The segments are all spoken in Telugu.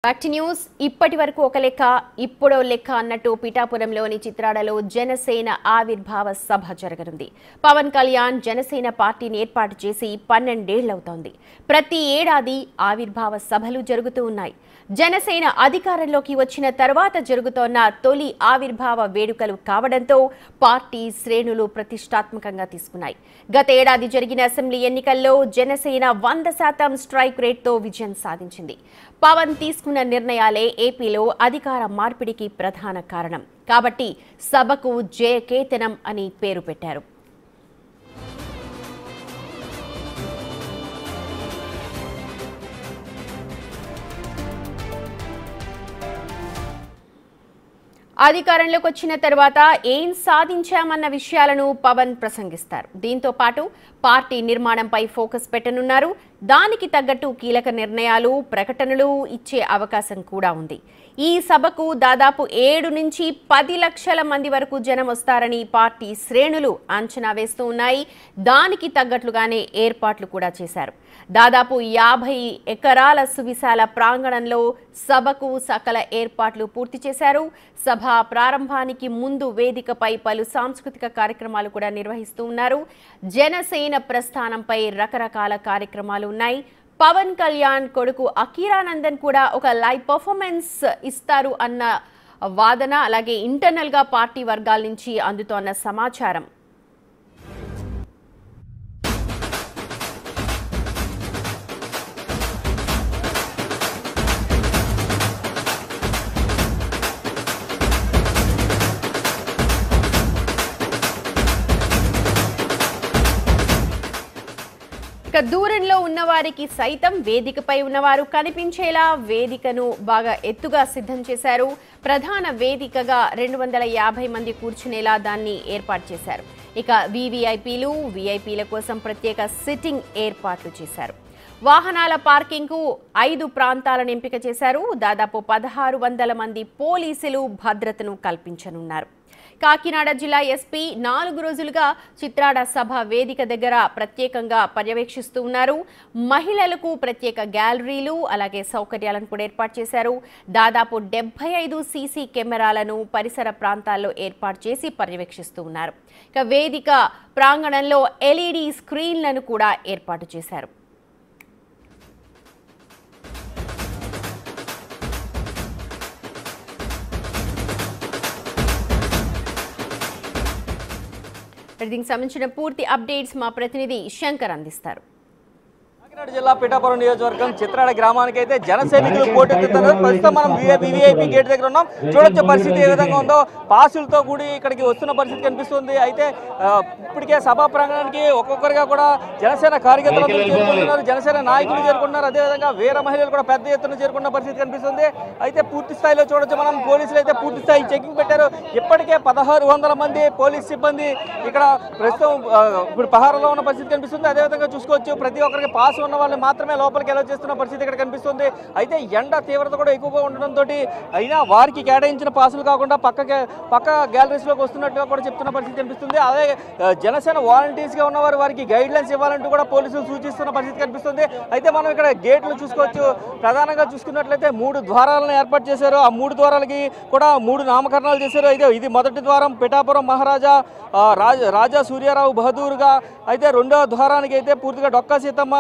ఫ్యాక్ట్ న్యూస్ ఇప్పటి వరకు ఒక లెక్క ఇప్పుడో లెక్క అన్నట్టు పిఠాపురంలోని చిత్రాడలో జనసేన ఆవిర్భావ సభ జరగనుంది. పవన్ కళ్యాణ్ జనసేన పార్టీని ఏర్పాటు చేసి 12 ఏళ్లవుతోంది. ప్రతి ఏడాది ఆవిర్భావ సభలు జరుగుతూ ఉన్నాయి. జనసేన అధికారంలోకి వచ్చిన తర్వాత జరుగుతోన్న తొలి ఆవిర్భావ వేడుకలు కావడంతో పార్టీ శ్రేణులు ప్రతిష్టాత్మకంగా తీసుకున్నాయి. గత ఏడాది జరిగిన అసెంబ్లీ ఎన్నికల్లో జనసేన 100% స్ట్రైక్ రేట్తో విజయం సాధించింది. పవన్ తీసుకున్న నిర్ణయాలే ఏపీలో అధికార మార్పిడికి ప్రధాన కారణం. కాబట్టి సభకు జయకేతనం అని పేరు పెట్టారు. అధికారంలోకి వచ్చిన తర్వాత ఏం సాధించామన్న విషయాలను పవన్ ప్రసంగిస్తారు. దీంతో పాటు పార్టీ నిర్మాణంపై ఫోకస్ పెట్టనున్నారు. దానికి తగ్గట్టు కీలక నిర్ణయాలు, ప్రకటనలు ఇచ్చే అవకాశం కూడా ఉంది. ఈ సభకు దాదాపు 7 నుంచి 10 లక్షల మంది వరకు జనం వస్తారని పార్టీ శ్రేణులు అంచనా వేస్తూ ఉన్నాయి. దానికి తగ్గట్లుగానే ఏర్పాట్లు కూడా చేశారు. దాదాపు 50 ఎకరాల సువిశాల ప్రాంగణంలో సభకు సకల ఏర్పాట్లు పూర్తి చేశారు. సభ ప్రారంభానికి ముందు వేదికపై పలు సాంస్కృతిక కార్యక్రమాలు కూడా నిర్వహిస్తూ ఉన్నారు. జనసేన ప్రస్థానంపై రకరకాల కార్యక్రమాలు ఉన్నాయి. పవన్ కళ్యాణ్ కొడుకు అఖీరానందన్ కూడా ఒక లైవ్ పర్ఫార్మెన్స్ ఇస్తారు అన్న వాదన, అలాగే ఇంటర్నల్ గా పార్టీ వర్గాల నుంచి అందుతోన్న సమాచారం. దూరంలో ఉన్నవారికి సైతం వేదికపై ఉన్నవారు కనిపించేలా వేదికను బాగా ఎత్తుగా సిద్ధం చేశారు. ప్రధాన వేదికగా 250 మంది కూర్చునేలా దాన్ని ఏర్పాటు చేశారు. ఇక వీవీఐపీలు, వీఐపీల కోసం ప్రత్యేక సిట్టింగ్ ఏర్పాట్లు చేశారు. వాహనాల పార్కింగ్కు 5 ప్రాంతాలను ఎంపిక చేశారు. దాదాపు 1600 మంది పోలీసులు భద్రతను కల్పించనున్నారు. కాకినాడ జిల్లా ఎస్పీ 4 రోజులుగా చిత్రాడ సభ వేదిక దగ్గర ప్రత్యేకంగా పర్యవేక్షిస్తూ ఉన్నారు. మహిళలకు ప్రత్యేక గ్యాలరీలు, అలాగే సౌకర్యాలను కూడా ఏర్పాటు చేశారు. దాదాపు 75 సీసీ కెమెరాలను పరిసర ప్రాంతాల్లో ఏర్పాటు చేసి పర్యవేక్షిస్తూ ఉన్నారు. ఇక వేదిక ప్రాంగణంలో ఎల్ఈడి స్క్రీన్లను కూడా ఏర్పాటు చేశారు. దీనికి సంబంధించిన పూర్తి అప్డేట్స్ మా ప్రతినిధి శంకర్ అందిస్తారు. కాకినాడ జిల్లా పిఠాపురం నియోజకవర్గం చిత్రాడ గ్రామానికి అయితే జన సైనికులు పోటెత్తుతున్నారు. ప్రస్తుతం మనం వీవీఐపీ గేట్ దగ్గర ఉన్నాం. చూడొచ్చే పరిస్థితి ఏ విధంగా ఉందో. పాసులతో కూడి ఇక్కడికి వస్తున్న పరిస్థితి కనిపిస్తుంది. అయితే ఇప్పటికే సభా ప్రాంగణానికి ఒక్కొక్కరిగా కూడా జనసేన కార్యకర్తలు చేరుకుంటున్నారు, జనసేన నాయకులు చేరుకుంటున్నారు. అదేవిధంగా వేరే మహిళలు కూడా పెద్ద ఎత్తున చేరుకున్న పరిస్థితి కనిపిస్తుంది. అయితే పూర్తి స్థాయిలో చూడొచ్చు మనం, పోలీసులు అయితే పూర్తి స్థాయి చెకింగ్ పెట్టారు. ఇప్పటికే 1600 మంది పోలీస్ సిబ్బంది ఇక్కడ ప్రస్తుతం ఇప్పుడు పహారాలో ఉన్న పరిస్థితి కనిపిస్తుంది. అదేవిధంగా చూసుకోవచ్చు, ప్రతి ఒక్కరికి పాస్ ఉన్న వాళ్ళు మాత్రమే లోపలికి ఎలా చేస్తున్న పరిస్థితి ఇక్కడ కనిపిస్తుంది. అయితే ఎండ తీవ్రత కూడా ఎక్కువగా ఉండడంతో అయినా వారికి కేటాయించిన పాసులు కాకుండా పక్క గ్యాలరీస్లోకి వస్తున్నట్టుగా కూడా చెప్తున్న పరిస్థితి కనిపిస్తుంది. అదే జనసేన వాలంటీర్స్గా ఉన్నవారు వారికి గైడ్ లైన్స్ ఇవ్వాలంటూ కూడా పోలీసులు సూచిస్తున్న పరిస్థితి కనిపిస్తుంది. అయితే మనం ఇక్కడ గేట్లు చూసుకోవచ్చు. ప్రధానంగా చూసుకున్నట్లయితే 3 ద్వారాలను ఏర్పాటు చేశారు. ఆ 3 ద్వారాలకి కూడా 3 నామకరణాలు చేశారు. అయితే ఇది మొదటి ద్వారం పిఠాపురం మహారాజా రాజా సూర్యారావు బహదూర్గా, అయితే 2వ ద్వారానికి అయితే పూర్తిగా డొక్కా సీతమ్మ,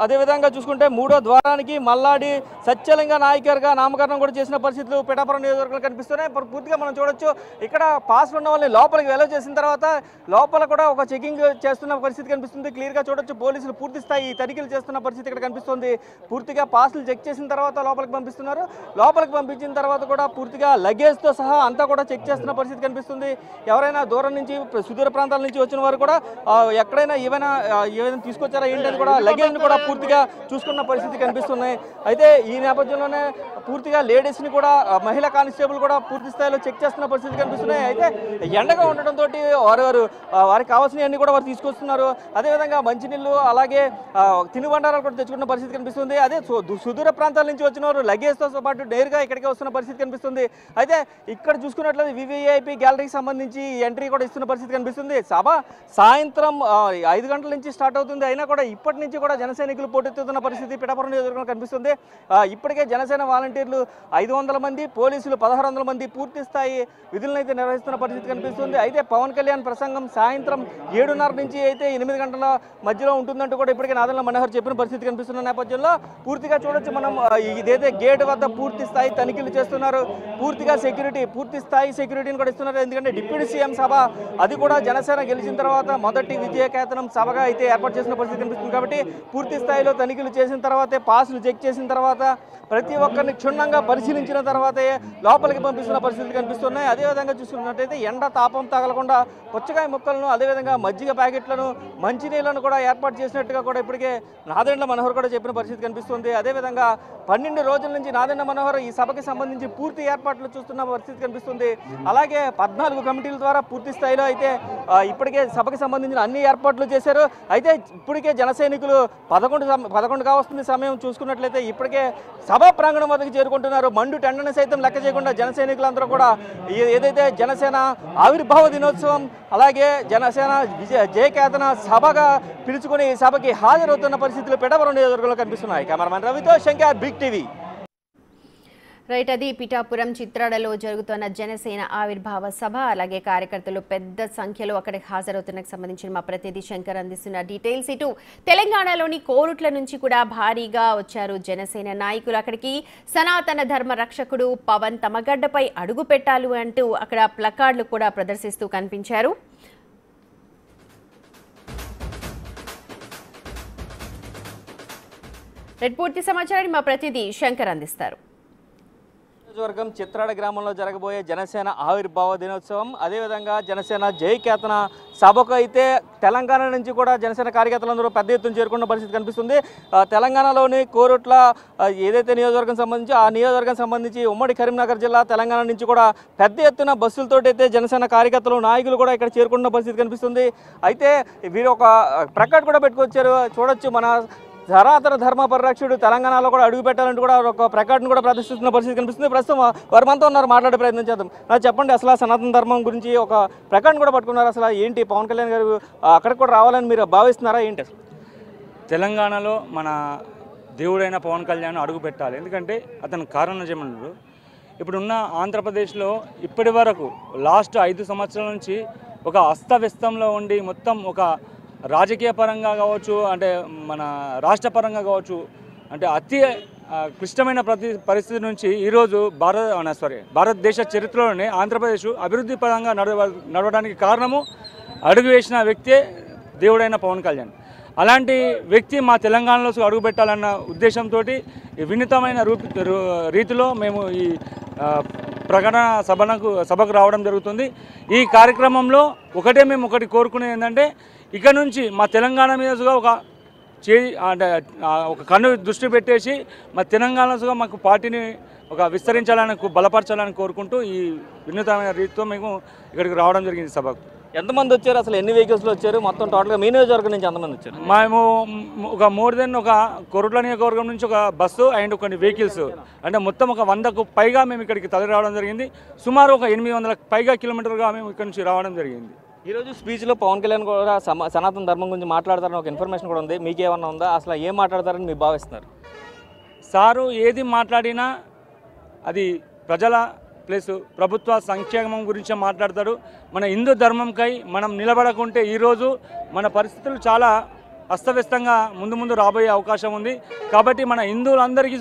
అదేవిధంగా చూసుకుంటే 3వ ద్వారానికి మల్లాడి సత్యలింగ నాయకర్గా నామకరణం కూడా చేసిన పరిస్థితులు పిఠాపురం నియోజకవర్గంలో కనిపిస్తున్నాయి. పూర్తిగా మనం చూడొచ్చు, ఇక్కడ పాస్ ఉన్న వాళ్ళని లోపలికి వెలో చేసిన తర్వాత లోపల కూడా ఒక చెకింగ్ చేస్తున్న పరిస్థితి కనిపిస్తుంది. క్లియర్గా చూడొచ్చు, పోలీసులు పూర్తి స్థాయి తనిఖీలు చేస్తున్న పరిస్థితి ఇక్కడ కనిపిస్తుంది. పూర్తిగా పాసులు చెక్ చేసిన తర్వాత లోపలికి పంపిస్తున్నారు. లోపలికి పంపించిన తర్వాత కూడా పూర్తిగా లగేజ్తో సహా అంతా కూడా చెక్ చేస్తున్న పరిస్థితి కనిపిస్తుంది. ఎవరైనా దూరం నుంచి సుదూర ప్రాంతాల నుంచి వచ్చిన వారు కూడా ఎక్కడైనా ఏమైనా తీసుకొచ్చారా ఏంటని కూడా లగేజ్ని కూడా పూర్తిగా చూసుకున్న పరిస్థితి కనిపిస్తున్నాయి. అయితే ఈ నేపథ్యంలోనే పూర్తిగా లేడీస్ని కూడా మహిళా కానిస్టేబుల్ కూడా పూర్తి స్థాయిలో చెక్ చేస్తున్న పరిస్థితి కనిపిస్తున్నాయి. అయితే ఎండగా ఉండడంతో వారికి కావాల్సినవన్నీ కూడా వారు తీసుకొస్తున్నారు. అదేవిధంగా మంచినీళ్ళు, అలాగే తినుబండారాలు కూడా తెచ్చుకున్న పరిస్థితి కనిపిస్తుంది. అదే సుదూర ప్రాంతాల నుంచి వచ్చిన వారు లగేజ్తో పాటు నేరుగా ఇక్కడికి వస్తున్న పరిస్థితి కనిపిస్తుంది. అయితే ఇక్కడ చూసుకున్నట్లయితే వీవీఐపీ గ్యాలరీకి సంబంధించి ఎంట్రీ కూడా ఇస్తున్న పరిస్థితి కనిపిస్తుంది. సభ సాయంత్రం 5 గంటల నుంచి స్టార్ట్ అవుతుంది. అయినా కూడా ఇప్పటి నుంచి కూడా జన సైనికులు పోటెత్తుతున్న పరిస్థితి పిఠాపురం నియోజకవర్గంలో కనిపిస్తుంది. ఇప్పటికే జనసేన వాలంటీర్లు 500 మంది, పోలీసులు 1600 మంది పూర్తి స్థాయి విధులను అయితే నిర్వహిస్తున్న పరిస్థితి కనిపిస్తుంది. అయితే పవన్ కళ్యాణ్ ప్రసంగం సాయంత్రం 7:30 నుంచి అయితే 8 గంటల మధ్యలో ఉంటుందంటూ కూడా ఇప్పటికే నాదెండ్ల మనోహర్ చెప్పిన పరిస్థితి కనిపిస్తున్న నేపథ్యంలో పూర్తిగా చూడొచ్చు మనం. ఇదైతే గేట్ వద్ద పూర్తి స్థాయి తనిఖీలు చేస్తున్నారు. పూర్తిగా సెక్యూరిటీ, పూర్తి స్థాయి సెక్యూరిటీని కూడా ఇస్తున్నారు. ఎందుకంటే డిప్యూటీ సీఎం సభ అది కూడా జనసేన గెలిచిన తర్వాత మొదటి విజయకేతనం సభగా అయితే ఏర్పాటు చేసిన పరిస్థితి కనిపిస్తుంది. కాబట్టి పూర్తి స్థాయిలో తనిఖీలు చేసిన తర్వాతే, పాసులు చెక్ చేసిన తర్వాత, ప్రతి ఒక్కరిని క్షుణ్ణంగా పరిశీలించిన తర్వాతే లోపలికి పంపిస్తున్న పరిస్థితులు కనిపిస్తున్నాయి. అదేవిధంగా చూసుకున్నట్టయితే ఎండ తాపం తగలకుండా పుచ్చకాయ ముక్కలను, అదేవిధంగా మజ్జిగ ప్యాకెట్లను, మంచినీళ్లను కూడా ఏర్పాటు చేసినట్టుగా కూడా ఇప్పటికే నాదెండ్ల మనోహర్ కూడా చెప్పిన పరిస్థితి కనిపిస్తుంది. అదేవిధంగా 12 రోజుల నుంచి నాదెండ్ల మనోహర్ ఈ సభకి సంబంధించి పూర్తి ఏర్పాట్లు చూస్తున్న పరిస్థితి కనిపిస్తుంది. అలాగే 14 కమిటీల ద్వారా పూర్తి స్థాయిలో అయితే ఇప్పటికే సభకి సంబంధించిన అన్ని ఏర్పాట్లు చేశారు. అయితే ఇప్పటికే జన సైనికులు 11 కావస్తుంది సమయం చూసుకున్నట్లయితే ఇప్పటికే సభా ప్రాంగణం వద్దకు చేరుకుంటున్నారు. మండు టెండని సైతం లెక్క చేయకుండా జన సైనికులందరూ కూడా ఏదైతే జనసేన ఆవిర్భావ దినోత్సవం, అలాగే జనసేన జయకేతన సభగా పిలుచుకుని ఈ సభకి హాజరవుతున్న పరిస్థితులు పిఠాపురం నియోజకవర్గంలో కనిపిస్తున్నాయి. కెమెరామెన్ రవితో శంకర్, బిగ్ టీవీ. రైట్, అది పిఠాపురం చిత్రాడలో జరుగుతున్న జనసేన ఆవిర్భావ సభ. అలాగే కార్యకర్తలు పెద్ద సంఖ్యలో అక్కడికి హాజరవుతున్నకు సంబంధించిన మా ప్రతినిధి శంకర్ అందిస్తున్న డీటెయిల్స్. ఇటు తెలంగాణలోని కోరుట్ల నుంచి కూడా భారీగా వచ్చారు జనసేన నాయకులు. అక్కడికి సనాతన ధర్మ రక్షకుడు పవన్ తమ గడ్డపై అడుగు పెట్టాలి అంటూ అక్కడ ప్లకార్డులు కూడా ప్రదర్శిస్తూ కనిపించారు. పూర్తి సమాచారాన్ని మా ప్రతినిధి శంకర్ అందిస్తారు. నియోజకవర్గం చిత్రాడ గ్రామంలో జరగబోయే జనసేన ఆవిర్భావ దినోత్సవం, అదేవిధంగా జనసేన జయకేతన సభకు అయితే తెలంగాణ నుంచి కూడా జనసేన కార్యకర్తలందరూ పెద్ద ఎత్తున చేరుకున్న పరిస్థితి కనిపిస్తుంది. తెలంగాణలోని కోరుట్ల ఏదైతే నియోజకవర్గం సంబంధించి ఆ నియోజకవర్గం సంబంధించి ఉమ్మడి కరీంనగర్ జిల్లా తెలంగాణ నుంచి కూడా పెద్ద ఎత్తున బస్సులతో అయితే జనసేన కార్యకర్తలు, నాయకులు కూడా ఇక్కడ చేరుకున్న పరిస్థితి కనిపిస్తుంది. అయితే వీరు ఒక ప్రకటన కూడా పెట్టుకొచ్చారు. చూడొచ్చు, మన సనాతన ధర్మ పరిరక్షకుడు తెలంగాణలో కూడా అడుగు పెట్టాలంటూ కూడా ఒక ప్రకటన కూడా ప్రదర్శిస్తున్న పరిస్థితి కనిపిస్తుంది. ప్రస్తుతం వారు మనతో ఉన్నారు, మాట్లాడే ప్రయత్నం చేద్దాం. నాకు చెప్పండి, అసలు సనాతన ధర్మం గురించి ఒక ప్రకటన కూడా పట్టుకున్నారు. అసలు ఏంటి, పవన్ కళ్యాణ్ గారు అక్కడికి కూడా రావాలని మీరు భావిస్తున్నారా ఏంటి? తెలంగాణలో మన దేవుడైన పవన్ కళ్యాణ్ అడుగు పెట్టాలి. ఎందుకంటే అతను కారణజమునుడు. ఇప్పుడున్న ఆంధ్రప్రదేశ్లో ఇప్పటి వరకు లాస్ట్ 5 సంవత్సరాల నుంచి ఒక అస్తవ్యస్తంలో ఉండి మొత్తం ఒక రాజకీయ పరంగా కావచ్చు, అంటే మన రాష్ట్ర పరంగా కావచ్చు, అంటే అతి క్లిష్టమైన పరిస్థితి నుంచి ఈరోజు భారతదేశ చరిత్రలోనే ఆంధ్రప్రదేశ్ అభివృద్ధి పరంగా నడవడానికి కారణము అడుగు వేసిన వ్యక్తే దేవుడైన పవన్ కళ్యాణ్. అలాంటి వ్యక్తి మా తెలంగాణలో అడుగు పెట్టాలన్న ఉద్దేశంతో వినూతమైన రీతిలో మేము ఈ ప్రకటన సభకు రావడం జరుగుతుంది. ఈ కార్యక్రమంలో ఒకటి కోరుకునేది ఏంటంటే, ఇక నుంచి మా తెలంగాణ మీద ఒక కన్ను దృష్టి పెట్టేసి మా తెలంగాణలో మాకు పార్టీని విస్తరించాలని, బలపరచాలని కోరుకుంటూ ఈ వినూతమైన రీతితో మేము ఇక్కడికి రావడం జరిగింది సభకు. ఎంతమంది వచ్చారు, అసలు ఎన్ని వెహికల్స్లో వచ్చారు, మొత్తం టోటల్గా మీ నియోజకవర్గం నుంచి ఎంతమంది వచ్చారు? మేము ఒక మోర్ దెన్ కొరుట్ల నియోజకవర్గం నుంచి ఒక బస్సు అండ్ కొన్ని వెహికల్స్, అంటే మొత్తం 100కు పైగా మేము ఇక్కడికి తరలి రావడం జరిగింది. సుమారు 800 పైగా కిలోమీటర్గా మేము ఇక్కడ నుంచి రావడం జరిగింది. ఈరోజు స్పీచ్లో పవన్ కళ్యాణ్ కూడా సనాతన ధర్మం గురించి మాట్లాడతారని ఒక ఇన్ఫర్మేషన్ కూడా ఉంది. మీకేమన్నా ఉందా, అసలు ఏం మాట్లాడతారని మీరు భావిస్తున్నారు? సారు ఏది మాట్లాడినా అది ప్రజల ప్లస్ ప్రభుత్వ సంక్షేమం గురించి మాట్లాడతాడు. మన హిందూ ధర్మంకై మనం నిలబడకుంటే ఈరోజు మన పరిస్థితులు చాలా అస్తవ్యస్తంగా ముందు రాబోయే అవకాశం ఉంది. కాబట్టి మన హిందువులందరికీ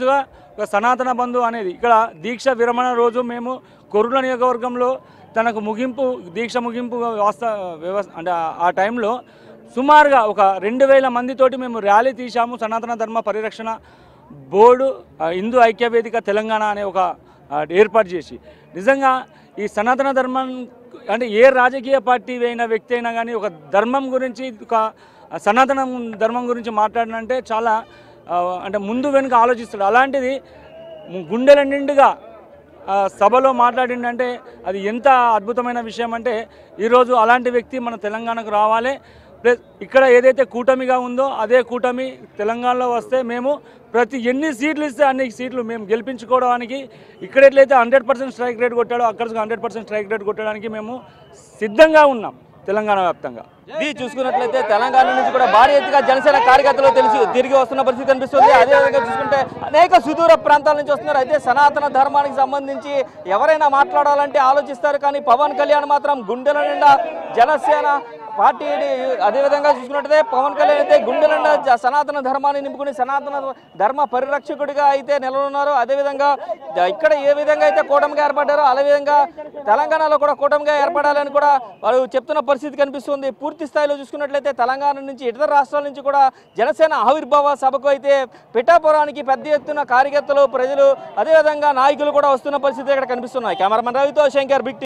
ఒక సనాతన బంధు అనేది ఇక్కడ దీక్ష విరమణ రోజు మేము కొరుట్ల నియోజకవర్గంలో తనకు దీక్ష ముగింపు అంటే ఆ టైంలో సుమారుగా 2000 మందితోటి మేము ర్యాలీ తీసాము. సనాతన ధర్మ పరిరక్షణ బోర్డు, హిందూ ఐక్య వేదిక తెలంగాణ అనే ఒక ఏర్పాటు చేసి, నిజంగా ఈ సనాతన ధర్మం అంటే ఏ రాజకీయ పార్టీ అయిన వ్యక్తి అయినా కానీ ఒక ధర్మం గురించి, ఒక సనాతన ధర్మం గురించి మాట్లాడినంటే చాలా అంటే ముందు వెనుక ఆలోచిస్తాడు. అలాంటిది గుండెల నిండుగా సభలో మాట్లాడిందంటే అది ఎంత అద్భుతమైన విషయం అంటే, ఈరోజు అలాంటి వ్యక్తి మన తెలంగాణకు రావాలి. ప్లస్ ఇక్కడ ఏదైతే కూటమిగా ఉందో అదే కూటమి తెలంగాణలో వస్తే మేము ఎన్ని సీట్లు ఇస్తే అన్ని సీట్లు మేము గెలిపించుకోవడానికి, ఇక్కడ ఎట్లయితే 100% స్ట్రైక్ రేట్ కొట్టాడో అక్కడ 100% స్ట్రైక్ రేట్ కొట్టడానికి మేము సిద్ధంగా ఉన్నాం. తెలంగాణ వ్యాప్తంగా. ఇది చూసుకున్నట్లయితే తెలంగాణ నుంచి కూడా భారీ ఎత్తుగా జనసేన కార్యకర్తలు తిరిగి వస్తున్న పరిస్థితి కనిపిస్తుంది. అదేవిధంగా చూసుకుంటే అనేక సుదూర ప్రాంతాల నుంచి వస్తున్నారు. అయితే సనాతన ధర్మానికి సంబంధించి ఎవరైనా మాట్లాడాలంటే ఆలోచిస్తారు, కానీ పవన్ కళ్యాణ్ మాత్రం గుండెల నిండా జనసేన పార్టీని, అదేవిధంగా చూసుకున్నట్లయితే పవన్ కళ్యాణ్ అయితే గుండెల నిండా సనాతన ధర్మాన్ని నింపుకుని సనాతన ధర్మ పరిరక్షకుడిగా అయితే నిలవనున్నారు. అదేవిధంగా ఇక్కడ ఏ విధంగా అయితే కూటమిగా ఏర్పడ్డారో అదేవిధంగా తెలంగాణలో కూడా కూటమిగా ఏర్పడాలని కూడా వాళ్ళు చెప్తున్న పరిస్థితి కనిపిస్తుంది. పూర్తి స్థాయిలో చూసుకున్నట్లయితే తెలంగాణ నుంచి ఇతర రాష్ట్రాల నుంచి కూడా జనసేన ఆవిర్భావ సభకు అయితే పిఠాపురానికి పెద్ద ఎత్తున కార్యకర్తలు, ప్రజలు, అదేవిధంగా నాయకులు కూడా వస్తున్న పరిస్థితి ఇక్కడ కనిపిస్తున్నాయి. కెమెరామెన్ రవితో శంకర్, బిగ్ టీవీ.